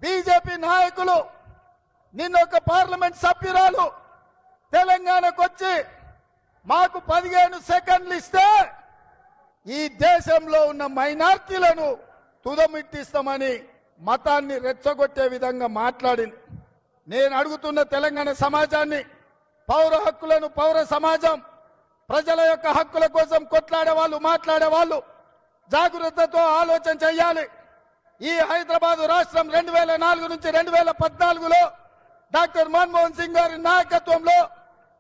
BJP నాయకులు నిన్న ఒక పార్లమెంట్ సభ్యురాలు తెలంగాణకు వచ్చి మాకు 15 సెకండ్లు ఇస్తే ఈ దేశంలో ఉన్న మైనార్టీలను తుదమిట్టిస్తామని మతాన్ని రెచ్చగొట్టే విధంగా మాట్లాడింది. నేను అడుగుతున్న తెలంగాణ సమాజాన్ని, పౌర హక్కులను, పౌర సమాజం, ప్రజల యొక్క హక్కుల కోసం కొట్లాడే వాళ్ళు, మాట్లాడే వాళ్ళు జాగృతతో ఆలోచన చేయాలి. ఈ హైదరాబాద్ రాష్ట్రం 2004 నుంచి 2014లో డాక్టర్ మన్మోహన్ సింగ్ గారి నాయకత్వంలో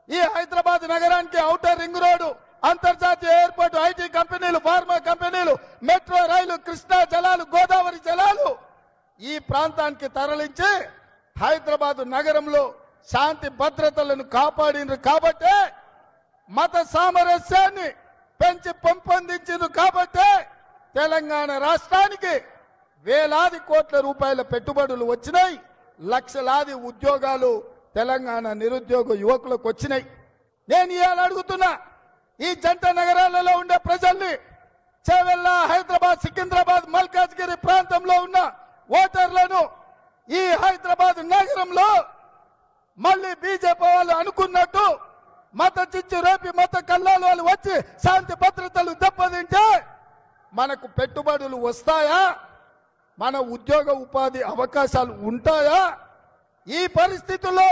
ఈ హైదరాబాద్ నగరానికి ఔటర్ రింగ్ రోడ్డు, అంతర్జాతీయ ఎయిర్పోర్ట్, ఐటీ కంపెనీలు, ఫార్మా కంపెనీలు, మెట్రో రైలు, కృష్ణా జలాలు, గోదావరి జలాలు ఈ ప్రాంతానికి తరలించి హైదరాబాద్ నగరంలో శాంతి భద్రతలను కాపాడినరు కాబట్టే, మత సామరస్యాన్ని పెంచి పెంపొందించింది కాబట్టే తెలంగాణ రాష్ట్రానికి వేలాది కోట్ల రూపాయల పెట్టుబడులు వచ్చినాయి. లక్షలాది ఉద్యోగాలు తెలంగాణ నిరుద్యోగ యువకులకు వచ్చినాయి. నేను ఇవాళ అడుగుతున్నా, ఈ జంట నగరాలలో ఉండే ప్రజల్ని, చేవెళ్ళ, హైదరాబాద్, సికింద్రాబాద్, మల్కాజ్గిరి ప్రాంతంలో ఉన్న ఓటర్లను ఈ హైదరాబాద్ నగరంలో మళ్ళీ బీజేపీ వాళ్ళు అనుకున్నట్టు మత చిచ్చు రేపి మత కల్లాలు వాళ్ళు వచ్చి శాంతి భద్రతలు దెబ్బతింటే మనకు పెట్టుబడులు వస్తాయా? మన ఉద్యోగ ఉపాధి అవకాశాలు ఉంటాయా? ఈ పరిస్థితుల్లో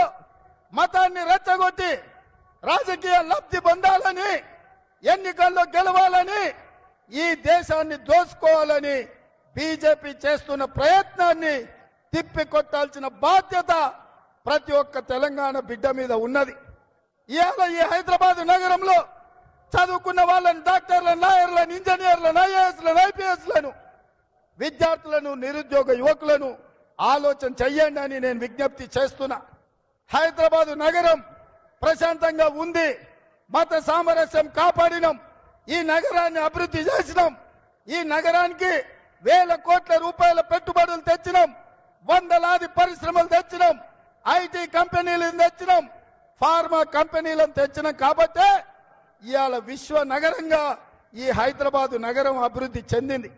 మతాన్ని రెచ్చగొట్టి రాజకీయ లబ్ధి పొందాలని, ఎన్నికల్లో గెలవాలని, ఈ దేశాన్ని దోసుకోవాలని బీజేపీ చేస్తున్న ప్రయత్నాన్ని తిప్పికొట్టాల్సిన బాధ్యత ప్రతి ఒక్క తెలంగాణ బిడ్డ మీద ఉన్నది. ఇవాళ ఈ హైదరాబాద్ నగరంలో చదువుకున్న వాళ్ళని, డాక్టర్లను, లాయర్లను, ఇంజనీర్లను, ఐఏఎస్లను, ఐపీఎస్లను, విద్యార్థులను, నిరుద్యోగ యువకులను ఆలోచన చెయ్యండి అని నేను విజ్ఞప్తి చేస్తున్నా. హైదరాబాద్ నగరం ప్రశాంతంగా ఉంది. మత సామరస్యం కాపాడినాం. ఈ నగరాన్ని అభివృద్ధి చేసినాం. ఈ నగరానికి వేల కోట్ల రూపాయల పెట్టుబడులు తెచ్చినాం. వందలాది పరిశ్రమలు తెచ్చినాం. ఐటీ కంపెనీలను తెచ్చినాం. ఫార్మా కంపెనీలను తెచ్చినాం. కాబట్టే ఇవాళ విశ్వ నగరంగా ఈ హైదరాబాద్ నగరం అభివృద్ధి చెందింది.